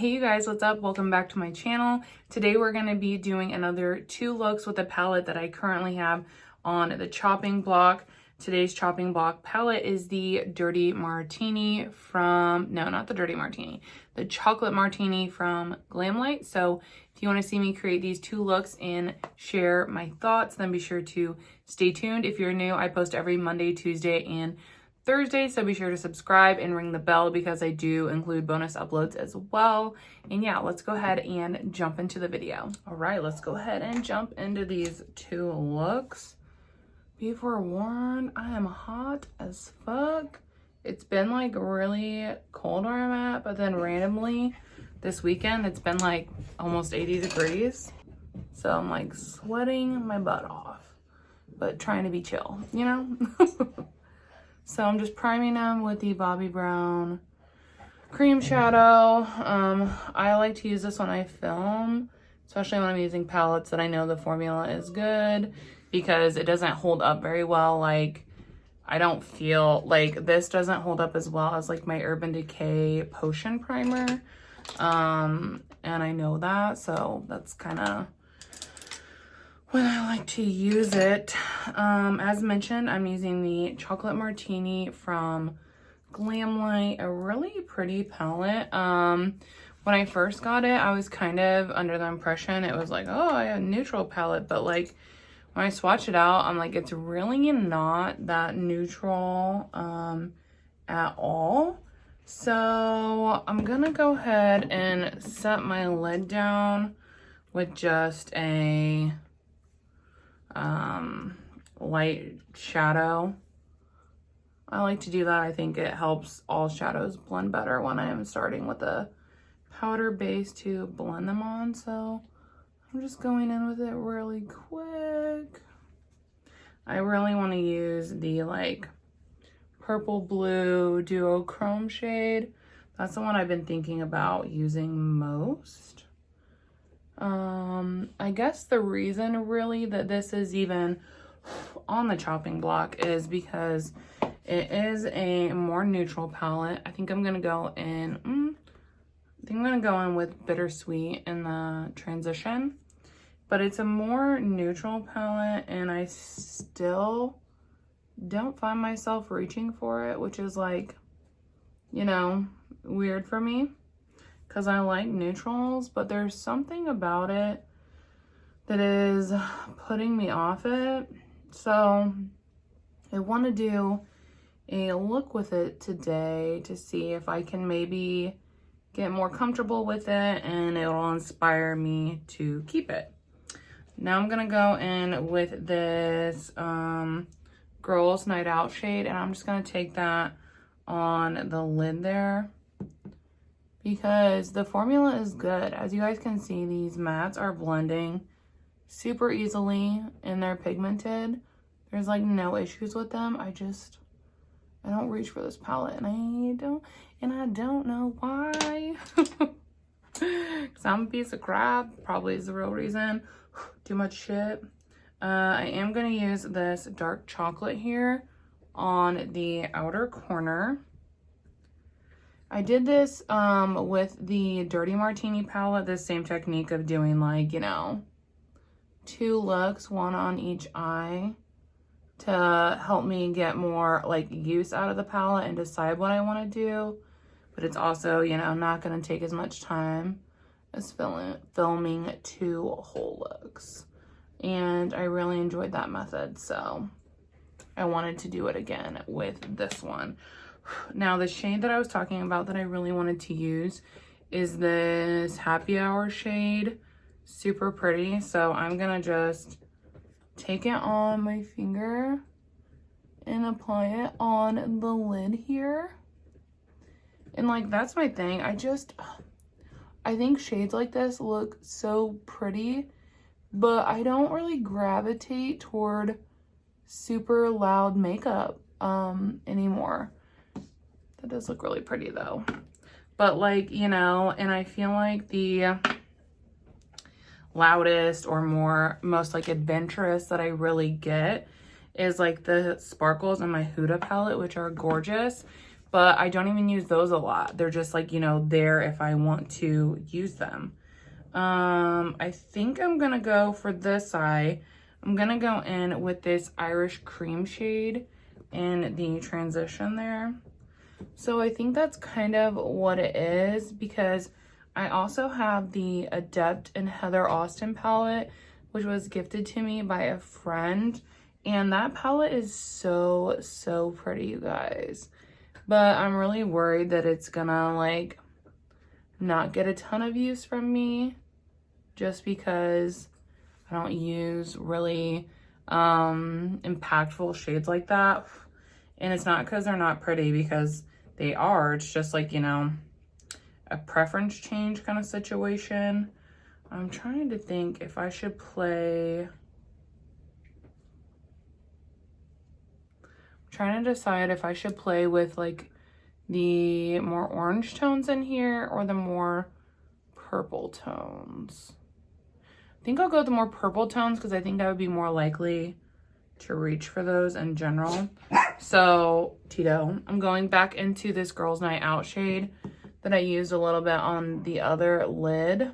Hey you guys, what's up? Welcome back to my channel. Today we're going to be doing another 2 looks with a palette that I currently have on the chopping block. Today's chopping block palette is the Dirty Martini from, no, not the Dirty Martini, the Chocolate Martini from Glamlite. So if you want to see me create these 2 looks and share my thoughts, then be sure to stay tuned. If you're new, I post every Monday, Tuesday, and Thursday, so be sure to subscribe and ring the bell because I do include bonus uploads as well. And yeah, let's go ahead and jump into the video. All right, let's go ahead and jump into these 2 looks. Be forewarned, I am hot as fuck. It's been like really cold where I'm at, but then randomly this weekend it's been like almost 80 degrees. So I'm like sweating my butt off, but trying to be chill, you know? So I'm just priming them with the Bobbi Brown cream shadow. I like to use this when I film, especially when I'm using palettes that I know the formula is good, because it doesn't hold up very well. Like, I don't feel like this doesn't hold up as well as like my Urban Decay Potion Primer. And I know that, so that's kind of when I like to use it. As mentioned, I'm using the Chocolate Martini from Glamlite, a really pretty palette. When I first got it, I was kind of under the impression it was like, oh, I have a neutral palette, but like when I swatch it out, I'm like, it's really not that neutral at all. So I'm gonna go ahead and set my lid down with just a light shadow. I like to do that. I think it helps all shadows blend better when I am starting with a powder base to blend them on. So I'm just going in with it really quick. I really want to use the like purple blue duochrome shade. That's the one I've been thinking about using most. I guess the reason really that this is even on the chopping block is because it is a more neutral palette. I think I'm gonna go in, with Bittersweet in the transition, but it's a more neutral palette and I still don't find myself reaching for it, which is like, you know, weird for me, because I like neutrals, but there's something about it that is putting me off it. So I want to do a look with it today to see if I can maybe get more comfortable with it and it'll inspire me to keep it. Now I'm gonna go in with this Girls Night Out shade, and I'm just gonna take that on the lid there, because the formula is good. As you guys can see, these mattes are blending super easily and they're pigmented. There's like no issues with them. I don't reach for this palette, and I don't know why. Because I'm a piece of crap, probably is the real reason. Too much shit. I am gonna use this dark chocolate here on the outer corner. I did this with the Dirty Martini palette, the same technique of doing like, you know, 2 looks, 1 on each eye, to help me get more like use out of the palette and decide what I want to do. But it's also, you know, not going to take as much time as filming 2 whole looks. And I really enjoyed that method, so I wanted to do it again with this one. Now, the shade that I was talking about that I really wanted to use is this Happy Hour shade. Super pretty. So I'm gonna just take it on my finger and apply it on the lid here. And like, that's my thing. I think shades like this look so pretty, but I don't really gravitate toward super loud makeup anymore. That does look really pretty though. But like, you know, and I feel like the loudest or most like adventurous that I really get is like the sparkles in my Huda palette, which are gorgeous. but I don't even use those a lot. They're just like, you know, there if I want to use them. I think I'm gonna go for this eye. I'm gonna go in with this Irish cream shade in the transition there. So I think that's kind of what it is, because I also have the Adept and Heather Austin palette, which was gifted to me by a friend. And that palette is so, so pretty, you guys. But I'm really worried that it's gonna like not get a ton of use from me, just because I don't use really impactful shades like that. And it's not because they're not pretty, because they are. It's just like, you know, a preference change kind of situation. I'm trying to think if I should play. I'm trying to decide if I should play with like the more orange tones in here or the more purple tones. I think I'll go with the more purple tones because I think I would be more likely to reach for those in general. So, Tito, I'm going back into this Girls Night Out shade that I used a little bit on the other lid.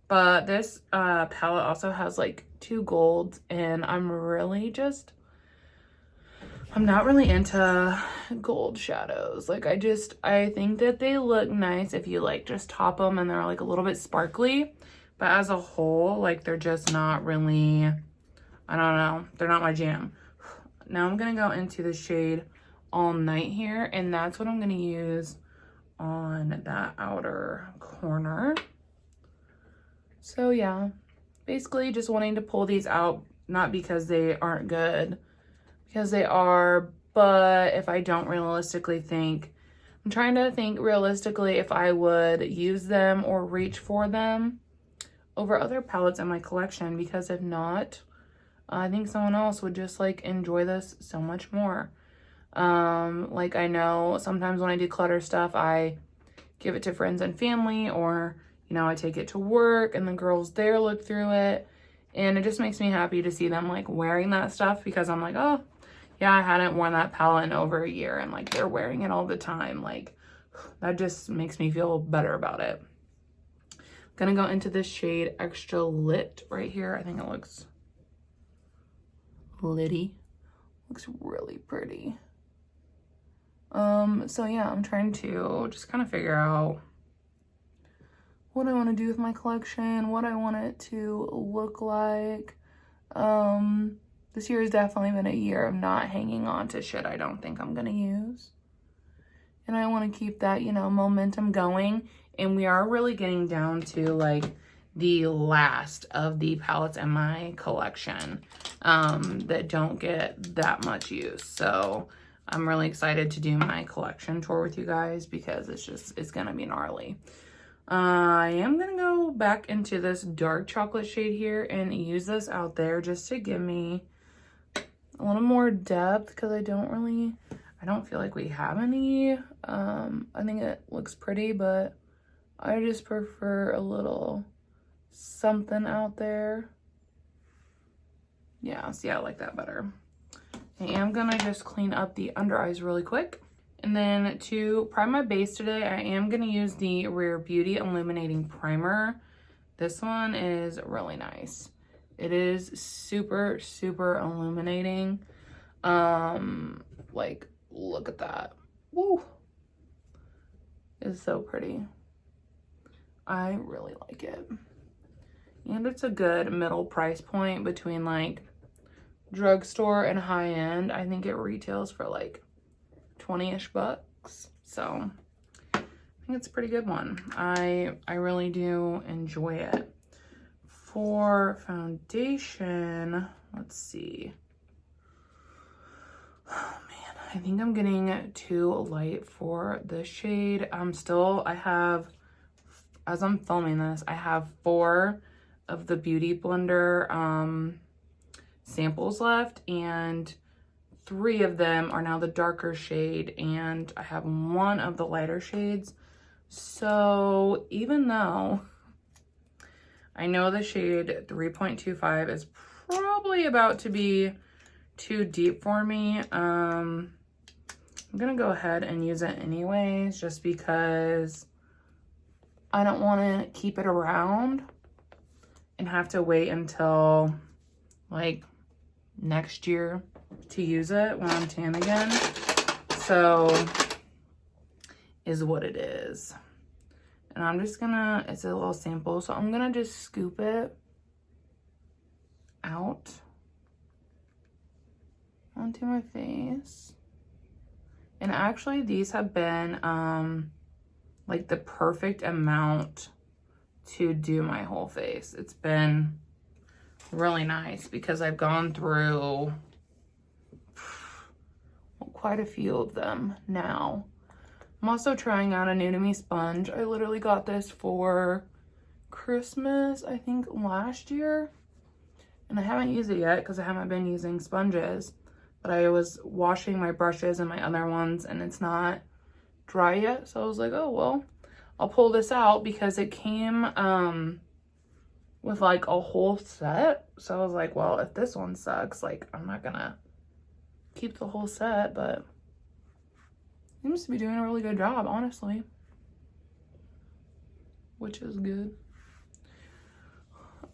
But this palette also has like 2 golds, and I'm not really into gold shadows. Like I think that they look nice if you like just top them and they're like a little bit sparkly. But as a whole, like they're just not really, I don't know, they're not my jam. Now I'm gonna go into the shade All Night here, and that's what I'm gonna use on that outer corner. So yeah, basically just wanting to pull these out, not because they aren't good, because they are, but if I don't realistically think, I'm trying to think realistically if I would use them or reach for them over other palettes in my collection, because if not, I think someone else would just like enjoy this so much more. Like I know sometimes when I declutter stuff, I give it to friends and family, or, you know, I take it to work and the girls there look through it, and it just makes me happy to see them like wearing that stuff, because I'm like, oh yeah, I hadn't worn that palette in over a year and like they're wearing it all the time. Like that just makes me feel better about it. Gonna go into this shade Extra Lit right here. I think it looks litty. Looks really pretty. So yeah, I'm trying to just kind of figure out what I want to do with my collection, what I want it to look like. This year has definitely been a year of not hanging on to shit I don't think I'm gonna use. And I want to keep that, you know, momentum going. And we are really getting down to like the last of the palettes in my collection that don't get that much use. So I'm really excited to do my collection tour with you guys, because it's gonna be gnarly. I am gonna go back into this dark chocolate shade here and use this out there just to give me a little more depth, because I don't feel like we have any. I think it looks pretty, but I just prefer a little something out there. Yeah, see, I like that better. I am gonna just clean up the under eyes really quick. And then to prime my base today, I am gonna use the Rare Beauty Illuminating Primer. This one is really nice. It is super, super illuminating. Like, look at that. Woo! It's so pretty. I really like it. And it's a good middle price point between like drugstore and high end. I think it retails for like 20-ish bucks. So I think it's a pretty good one. I really do enjoy it. For foundation, let's see. Oh man, I think I'm getting too light for this shade. I have, as I'm filming this, I have 4 of the Beauty Blender samples left, and 3 of them are now the darker shade, and I have 1 of the lighter shades. So even though I know the shade 3.25 is probably about to be too deep for me, I'm gonna go ahead and use it anyways, just because I don't want to keep it around and have to wait until like next year to use it when I'm tan again. So is what it is. And I'm just gonna, it's a little sample, so I'm gonna just scoop it out onto my face. And actually these have been like the perfect amount to do my whole face. It's been really nice because I've gone through quite a few of them now. I'm also trying out a new to me sponge. I literally got this for Christmas, I think last year. And I haven't used it yet because I haven't been using sponges. But I was washing my brushes and my other ones and it's not dry yet. So I was like, oh, well, I'll pull this out because it came with like a whole set. So I was like, well, if this one sucks, like I'm not gonna keep the whole set, but seems to be doing a really good job, honestly, which is good.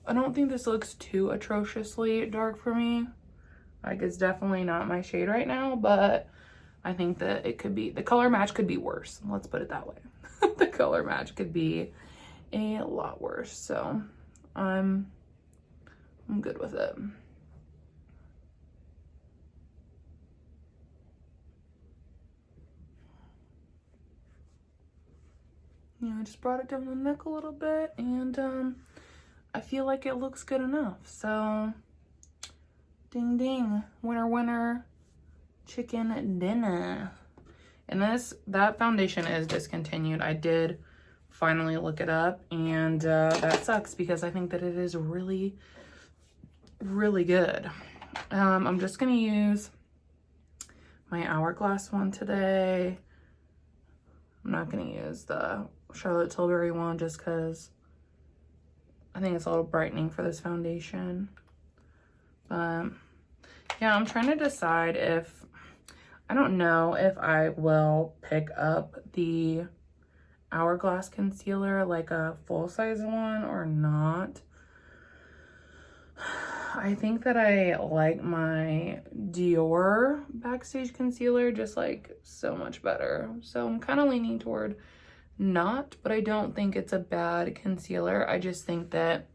I don't think this looks too atrociously dark for me. Like, it's definitely not my shade right now, but I think that it could be, the color match could be worse. Let's put it that way. The color match could be a lot worse. So I'm good with it. Yeah, I just brought it down the neck a little bit, and I feel like it looks good enough. So, ding ding, winner winner, chicken dinner. And that foundation is discontinued. I did finally look it up, and that sucks because I think that it is really, really good. I'm just gonna use my Hourglass one today. I'm not gonna use the Charlotte Tilbury one just because I think it's a little brightening for this foundation. Yeah, I'm trying to decide if, I don't know if I will pick up the Hourglass concealer, like a full-size one, or not. I think that I like my Dior Backstage concealer just like so much better. So I'm kind of leaning toward not, but I don't think it's a bad concealer. I just think that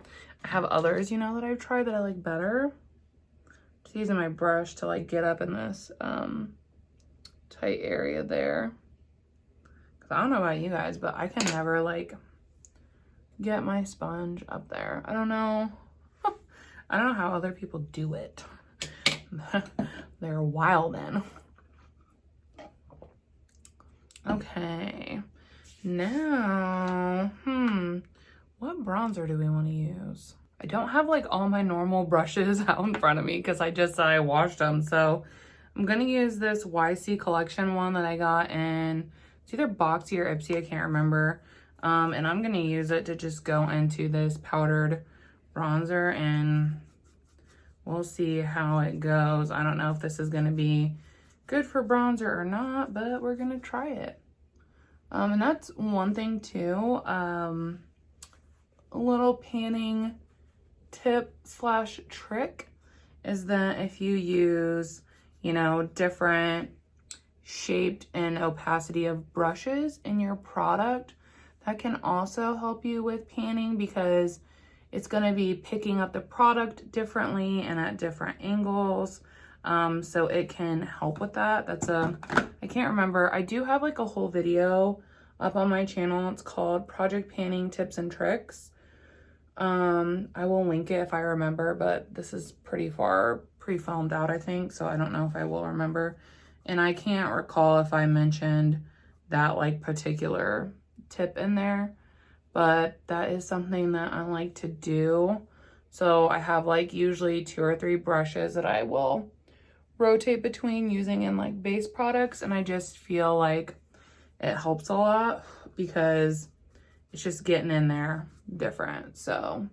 I have others, you know, that I've tried that I like better. Just using my brush to like get up in this tight area there. Cause I don't know about you guys, but I can never like get my sponge up there. I don't know. I don't know how other people do it. They're wild then. Okay. Now, what bronzer do we want to use? I don't have like all my normal brushes out in front of me because I just said I washed them. So I'm going to use this YC collection one that I got in, it's either Boxy or Ipsy, I can't remember. And I'm going to use it to just go into this powdered bronzer and we'll see how it goes. I don't know if this is going to be good for bronzer or not, but we're going to try it. And that's one thing too, a little panning tip slash trick is that if you use, you know, different shaped and opacity of brushes in your product, that can also help you with panning because it's going to be picking up the product differently and at different angles. So it can help with that. I can't remember. I do have like a whole video up on my channel. It's called Project Panning Tips and Tricks. I will link it if I remember, but this is pretty far pre-filmed out, I think. So I don't know if I will remember. And I can't recall if I mentioned that like particular tip in there, but that is something that I like to do. So I have like usually 2 or 3 brushes that I will rotate between using in like base products, and I just feel like it helps a lot because it's just getting in there different. So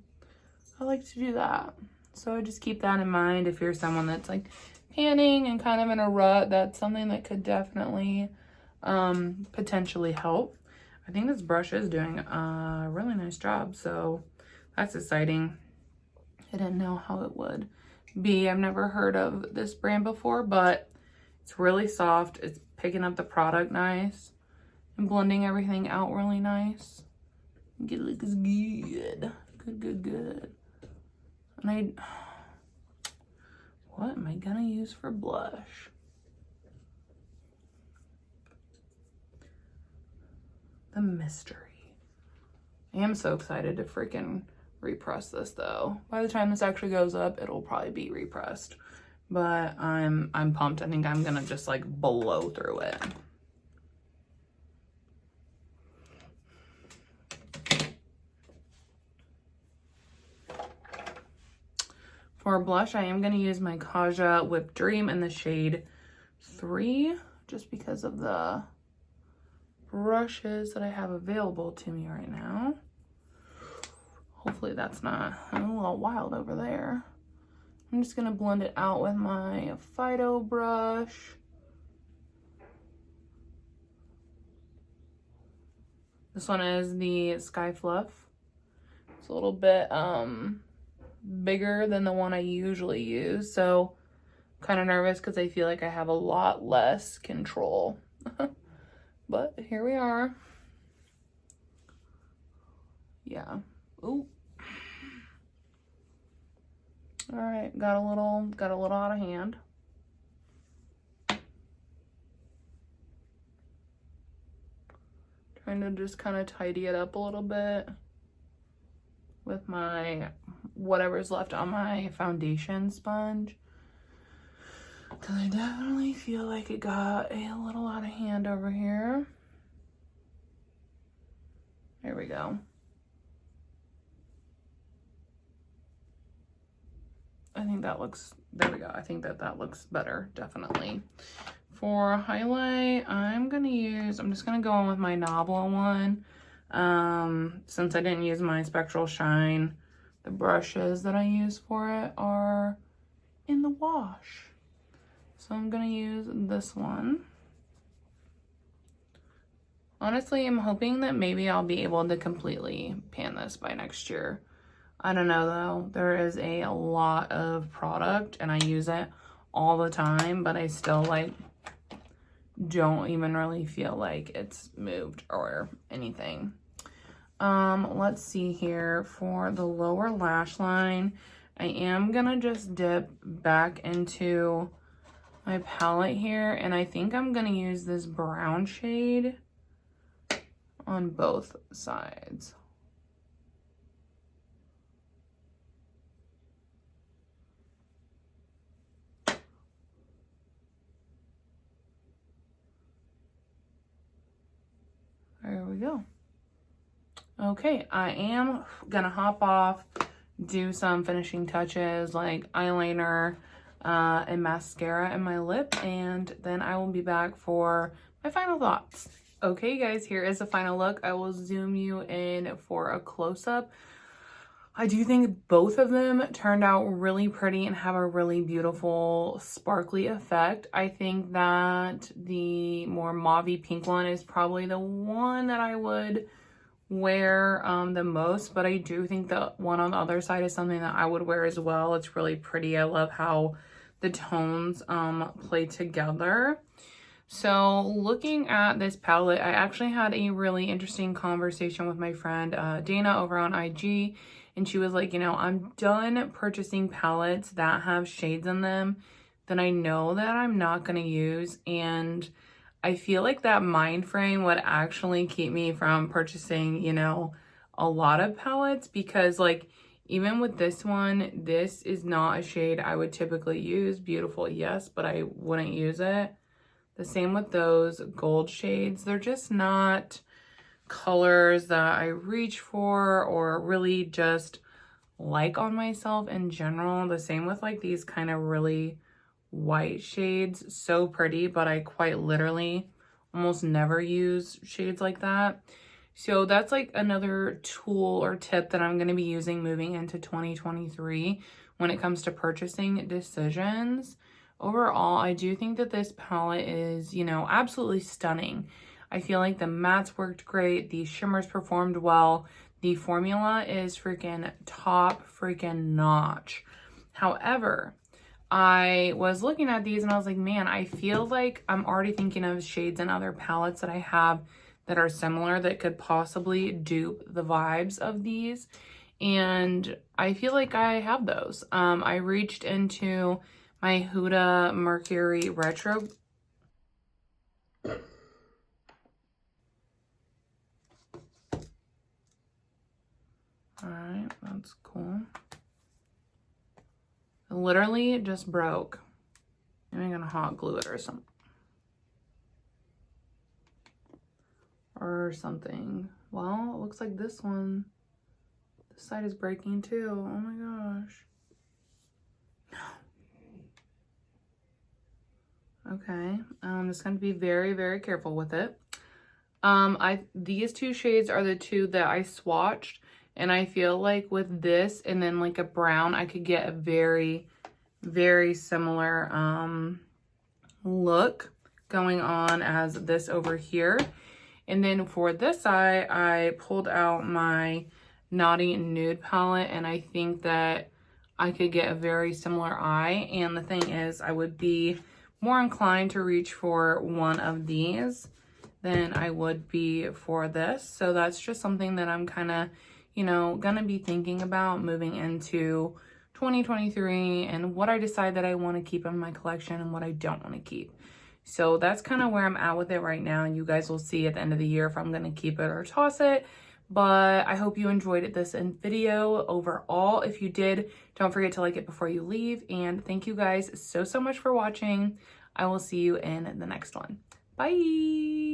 I like to do that. So I just keep that in mind if you're someone that's like panning and kind of in a rut, that's something that could definitely potentially help. I think this brush is doing a really nice job, so that's exciting. I didn't know how it would be. I've never heard of this brand before, but it's really soft. It's picking up the product nice and blending everything out really nice. It looks good. Good. And what am I gonna use for blush? The Mystery. I am so excited to freaking repress this though. By the time this actually goes up, it'll probably be repressed. But I'm pumped. I think I'm gonna just like blow through it. For blush, I am gonna use my Kaja Whipped Dream in the shade 3, just because of the brushes that I have available to me right now. Hopefully that's not a little wild over there. I'm just gonna blend it out with my Fido brush. This one is the Sky Fluff. It's a little bit bigger than the one I usually use, so I'm kind of nervous because I feel like I have a lot less control. But here we are. Yeah. Ooh. All right, got a little out of hand. Trying to just kind of tidy it up a little bit with my whatever's left on my foundation sponge. Because I definitely feel like it got a little out of hand over here. There we go. I think that looks, there we go. I think that looks better, definitely. For highlight, I'm just gonna go on with my Nabla one. Since I didn't use my Spectral Shine, the brushes that I use for it are in the wash. So I'm gonna use this one. Honestly, I'm hoping that maybe I'll be able to completely pan this by next year. I don't know though. There is a lot of product and I use it all the time, but I still like don't even really feel like it's moved or anything. Let's see here. For the lower lash line, I am gonna just dip back into my palette here, and I think I'm gonna use this brown shade on both sides. There we go. Okay, I am gonna hop off, do some finishing touches like eyeliner and mascara in my lip, and then I will be back for my final thoughts. Okay guys, here is the final look. I will zoom you in for a close-up. I do think both of them turned out really pretty and have a really beautiful sparkly effect. I think that the more mauvey pink one is probably the one that I would wear the most, but I do think the one on the other side is something that I would wear as well. It's really pretty. I love how the tones play together. So looking at this palette, I actually had a really interesting conversation with my friend Dana over on IG, and she was like, you know, I'm done purchasing palettes that have shades in them that I know that I'm not going to use, and I feel like that mind frame would actually keep me from purchasing, you know, a lot of palettes, because like even with this one, this is not a shade I would typically use. Beautiful, yes, but I wouldn't use it. The same with those gold shades. They're just not colors that I reach for or really just like on myself in general. The same with like these kind of really white shades. So pretty, but I quite literally almost never use shades like that. So that's like another tool or tip that I'm going to be using moving into 2023 when it comes to purchasing decisions. overall, I do think that this palette is, you know, absolutely stunning. I feel like the mattes worked great. The shimmers performed well. The formula is freaking top freaking notch. However, I was looking at these and I was like, man, I feel like I'm already thinking of shades and other palettes that I have that are similar that could possibly dupe the vibes of these. And I feel like I have those. I reached into my Huda Mercury Retro. All right, that's cool. It literally just broke. I'm gonna hot glue it or something. Or something. Well, it looks like this one, this side is breaking too. Oh my gosh. Okay, I'm just gonna be very, very careful with it. These two shades are the two that I swatched, and I feel like with this and then like a brown, I could get a very, very similar look going on as this over here. And then for this eye, I pulled out my Naughty Nude palette, and I think that I could get a very similar eye. And the thing is, I would be more inclined to reach for one of these than I would be for this. So that's just something that I'm kind of, you know, gonna be thinking about moving into 2023 and what I decide that I want to keep in my collection and what I don't want to keep. So that's kind of where I'm at with it right now. And you guys will see at the end of the year if I'm going to keep it or toss it. But I hope you enjoyed this video overall. If you did, don't forget to like it before you leave. And thank you guys so much for watching. I will see you in the next one. Bye.